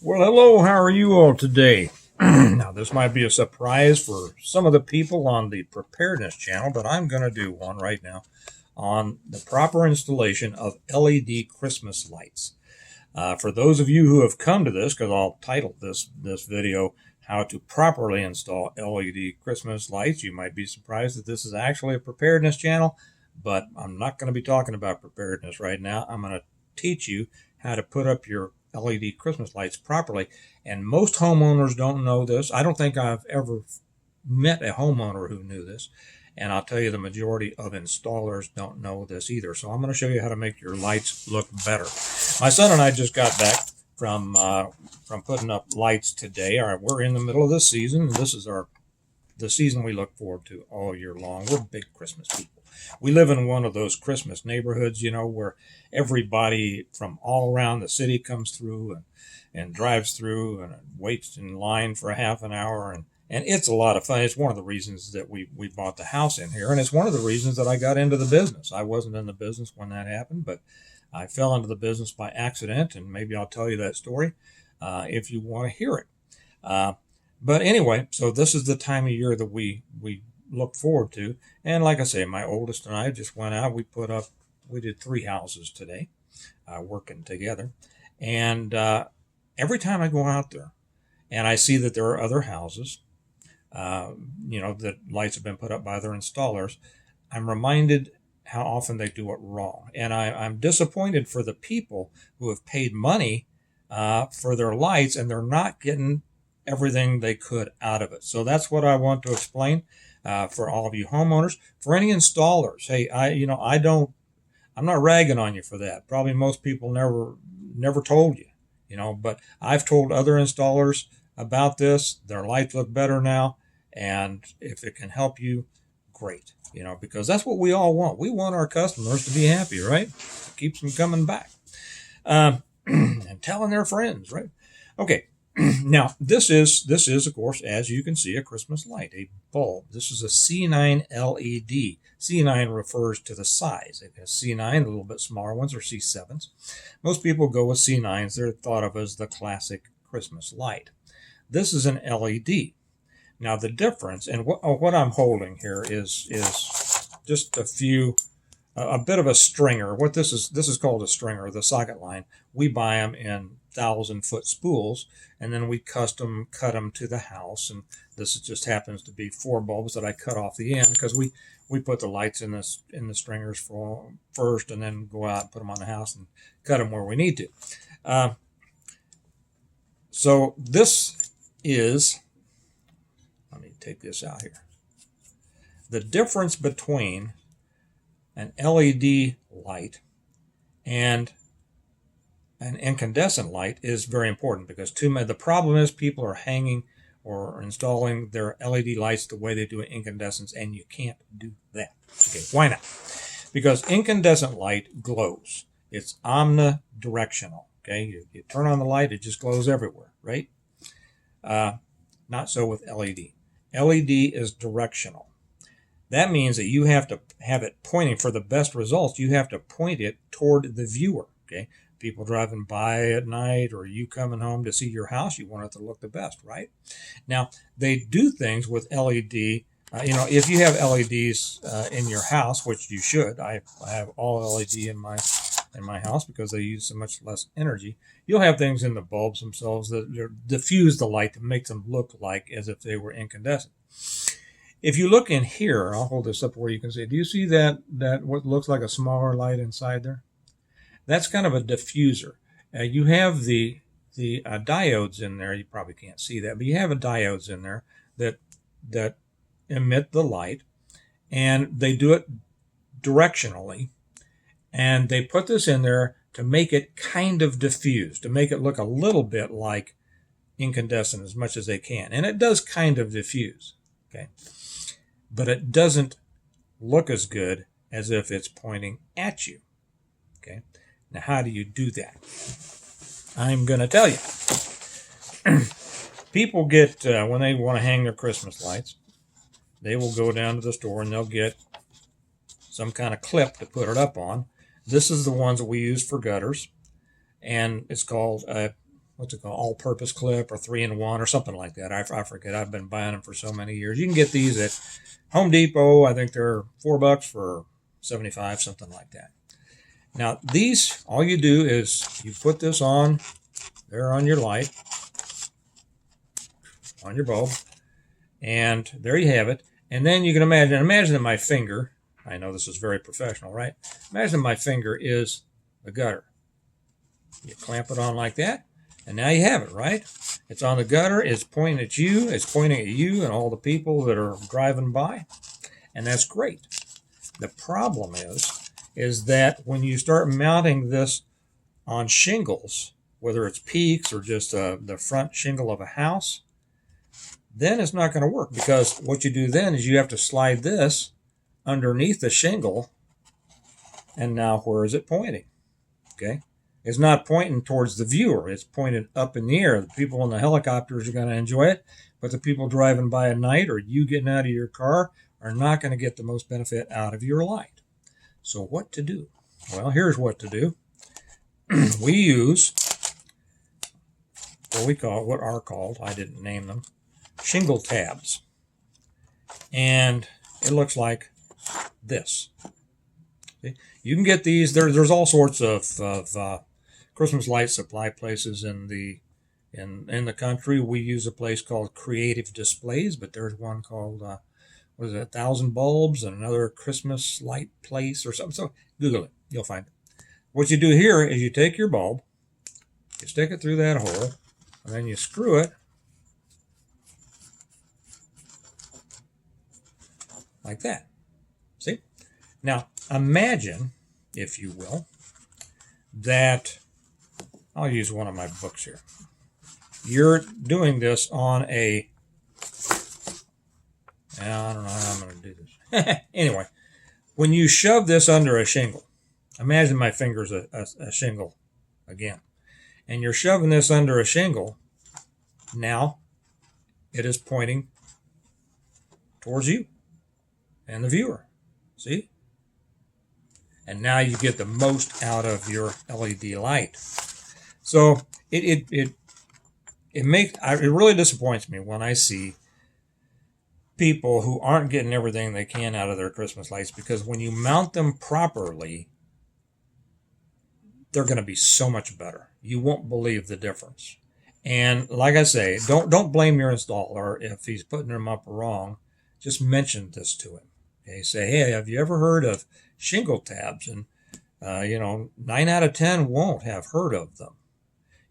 Well, hello, how are you all today? Now, this might be a surprise for some of the people on the preparedness channel, but I'm going to do one right now on the proper installation of LED Christmas lights. For those of you who have come to this, because I'll title this video how to properly install LED Christmas lights, you might be surprised that this is actually a preparedness channel, but I'm not going to be talking about preparedness right now. I'm going to teach you how to put up your LED Christmas lights properly. And most homeowners don't know this. I don't think I've ever met a homeowner who knew this. And I'll tell you, the majority of installers don't know this either. So I'm going to show you how to make your lights look better. My son and I just got back from putting up lights today. All right, we're in the middle of this season. This is the season we look forward to all year long. We're big Christmas people. We live in one of those Christmas neighborhoods, where everybody from all around the city comes through and drives through and waits in line for a half an hour. And it's a lot of fun. It's one of the reasons that we bought the house in here. And it's one of the reasons that I got into the business. I wasn't in the business when that happened, but I fell into the business by accident. And maybe I'll tell you that story if you want to hear it. But anyway, so this is the time of year that we look forward to. And like I say, my oldest and I just went out. We did 3 houses today, working together. And every time I go out there and I see that there are other houses, that lights have been put up by other installers, I'm reminded how often they do it wrong. And I'm disappointed for the people who have paid money for their lights and they're not getting everything they could out of it. So that's what I want to explain for all of you homeowners. For any installers, hey, I'm not ragging on you for that. Probably most people never told you, but I've told other installers about this. Their lights look better now, and if it can help you, great, because that's what we all want. We want our customers to be happy, right? It keeps them coming back and telling their friends, right? Okay. Now, this is, of course, as you can see, a Christmas light, a bulb. This is a C9 LED. C9 refers to the size. It has C9, a little bit smaller ones, are C7s. Most people go with C9s. They're thought of as the classic Christmas light. This is an LED. Now, the difference, and what I'm holding here is just a bit of a stringer. What this is called a stringer, the socket line. We buy them in 1,000-foot spools, and then we custom cut them to the house. And this just happens to be 4 bulbs that I cut off the end because we put the lights in the stringers first, and then go out and put them on the house and cut them where we need to. So this is, let me take this out here. The difference between an LED light and an incandescent light is very important because the problem is people are hanging or installing their LED lights the way they do incandescents, and you can't do that. Okay, why not? Because incandescent light glows. It's omnidirectional. Okay, you turn on the light, it just glows everywhere, right? Not so with LED. LED is directional. That means that you have to have it pointing for the best results. You have to point it toward the viewer. Okay, people driving by at night or you coming home to see your house, you want it to look the best, right? Now, they do things with LED. If you have LEDs in your house, which you should, I have all LED in my house because they use so much less energy. You'll have things in the bulbs themselves that diffuse the light to make them look like as if they were incandescent. If you look in here, I'll hold this up where you can see. Do you see that what looks like a smaller light inside there? That's kind of a diffuser. You have the diodes in there. You probably can't see that, but you have diodes in there that emit the light, and they do it directionally. And they put this in there to make it kind of diffuse, to make it look a little bit like incandescent as much as they can. And it does kind of diffuse, okay? But it doesn't look as good as if it's pointing at you, okay? Now, how do you do that? I'm going to tell you. People get, when they want to hang their Christmas lights, they will go down to the store and they'll get some kind of clip to put it up on. This is the ones that we use for gutters, and it's called a what's it called, all-purpose clip or 3-in-1 or something like that. I forget. I've been buying them for so many years. You can get these at Home Depot. I think they're $4 for 75, something like that. Now these, all you do is you put this on there on your light, on your bulb, and there you have it. And then you can imagine that my finger, I know this is very professional, right? Imagine my finger is the gutter. You clamp it on like that, and now you have it, right? It's on the gutter, it's pointing at you, and all the people that are driving by, and that's great. The problem is that when you start mounting this on shingles, whether it's peaks or just the front shingle of a house, then it's not going to work, because what you do then is you have to slide this underneath the shingle, and now where is it pointing? Okay, it's not pointing towards the viewer, it's pointed up in the air. The people in the helicopters are going to enjoy it, but the people driving by at night or you getting out of your car are not going to get the most benefit out of your light. So what to do? Well, here's what to do. We use what are called, I didn't name them, shingle tabs. And it looks like this. See? You can get these. There's all sorts of Christmas light supply places in the country. We use a place called Creative Displays, but there's one called what is it, 1,000 Bulbs, and another Christmas light place or something. So Google it, you'll find it. What you do here is you take your bulb, you stick it through that hole, and then you screw it like that. See? Now, imagine, if you will, that, I'll use one of my books here. You're doing this on a, I don't know how I'm going to do this. Anyway, when you shove this under a shingle, imagine my finger's a shingle again, and you're shoving this under a shingle, now it is pointing towards you and the viewer. See? And now you get the most out of your LED light. So it really disappoints me when I see people who aren't getting everything they can out of their Christmas lights, because when you mount them properly, they're going to be so much better. You won't believe the difference. And like I say, don't blame your installer if he's putting them up wrong. Just mention this to him. Okay, say, hey, have you ever heard of shingle tabs? And 9 out of 10 won't have heard of them.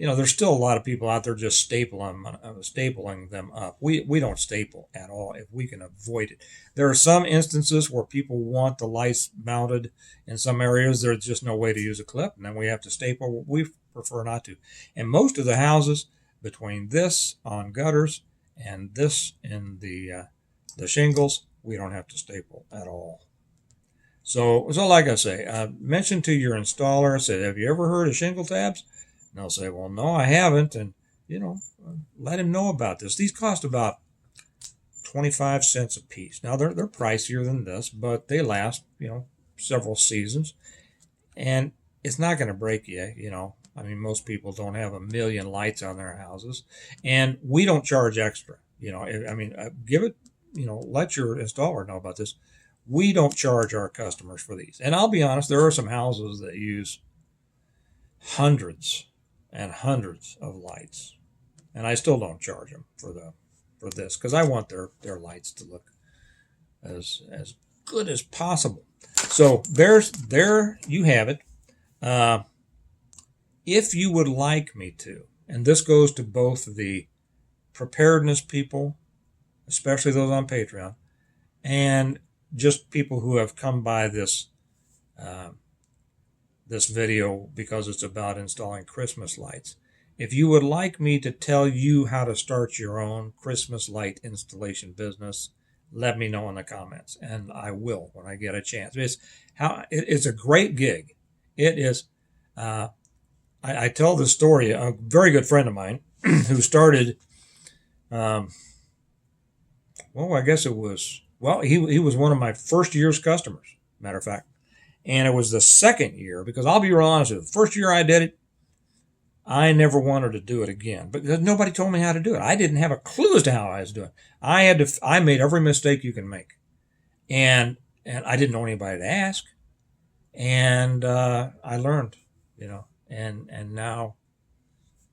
There's still a lot of people out there just stapling them up. We don't staple at all if we can avoid it. There are some instances where people want the lights mounted in some areas. There's just no way to use a clip, and then we have to staple. We prefer not to. And most of the houses, between this on gutters and this in the shingles, we don't have to staple at all. So like I say, mention to your installer, say, have you ever heard of shingle tabs? And they'll say, well, no, I haven't. And, let him know about this. These cost about 25 cents a piece. Now, they're pricier than this, but they last, several seasons. And it's not going to break you, most people don't have a million lights on their houses. And we don't charge extra. Give it, let your installer know about this. We don't charge our customers for these. And I'll be honest, there are some houses that use hundreds and hundreds of lights, and I still don't charge them for this, because I want their lights to look as good as possible. So there you have it. If you would like me to, and this goes to both the preparedness people, especially those on Patreon, and just people who have come by this video because it's about installing Christmas lights. If you would like me to tell you how to start your own Christmas light installation business, let me know in the comments, and I will when I get a chance. It's a great gig. It is. I tell this story. A very good friend of mine who started. I guess it was. He was one of my first year's customers. Matter of fact. And it was the second year, because I'll be real honest with you, the first year I did it, I never wanted to do it again because nobody told me how to do it. I didn't have a clue as to how I was doing. I made every mistake you can make, and I didn't know anybody to ask, and I learned, and now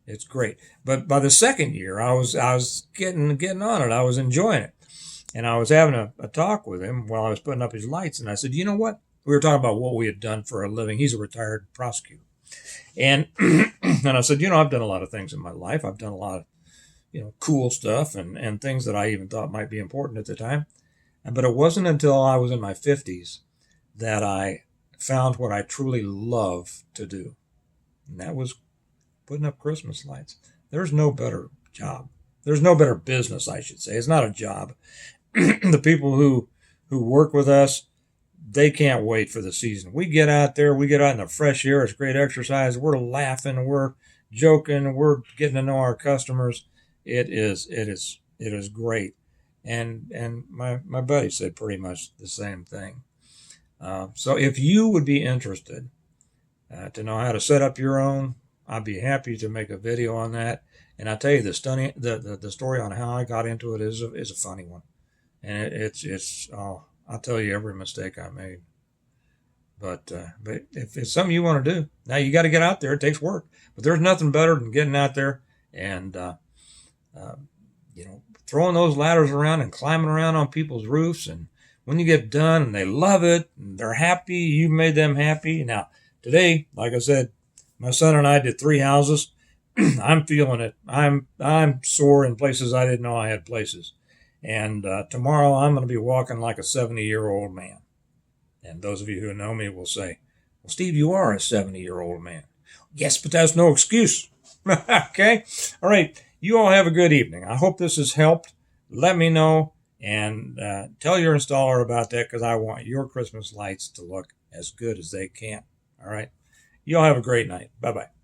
it's great. But by the second year, I was getting on it. I was enjoying it, and I was having a talk with him while I was putting up his lights, and I said, you know what? We were talking about what we had done for a living. He's a retired prosecutor. And and I said, I've done a lot of things in my life. I've done a lot of, cool stuff and things that I even thought might be important at the time. But it wasn't until I was in my 50s that I found what I truly love to do. And that was putting up Christmas lights. There's no better job. There's no better business, I should say. It's not a job. The people who work with us, they can't wait for the season. We get out there, we get out in the fresh air. It's great exercise. We're laughing, we're joking, we're getting to know our customers. It is great. And my buddy said pretty much the same thing. So if you would be interested to know how to set up your own, I'd be happy to make a video on that. And I tell you, the story on how I got into it is a funny one, and I'll tell you every mistake I made. But if it's something you want to do, now you got to get out there. It takes work, but there's nothing better than getting out there and throwing those ladders around and climbing around on people's roofs. And when you get done and they love it and they're happy, you made them happy. Now today, like I said, my son and I did 3 houses. I'm feeling it. I'm sore in places I didn't know I had places. And tomorrow I'm going to be walking like a 70-year-old man. And those of you who know me will say, well, Steve, you are a 70-year-old man. Yes, but that's no excuse. Okay? All right. You all have a good evening. I hope this has helped. Let me know and tell your installer about that because I want your Christmas lights to look as good as they can. All right? You all have a great night. Bye-bye.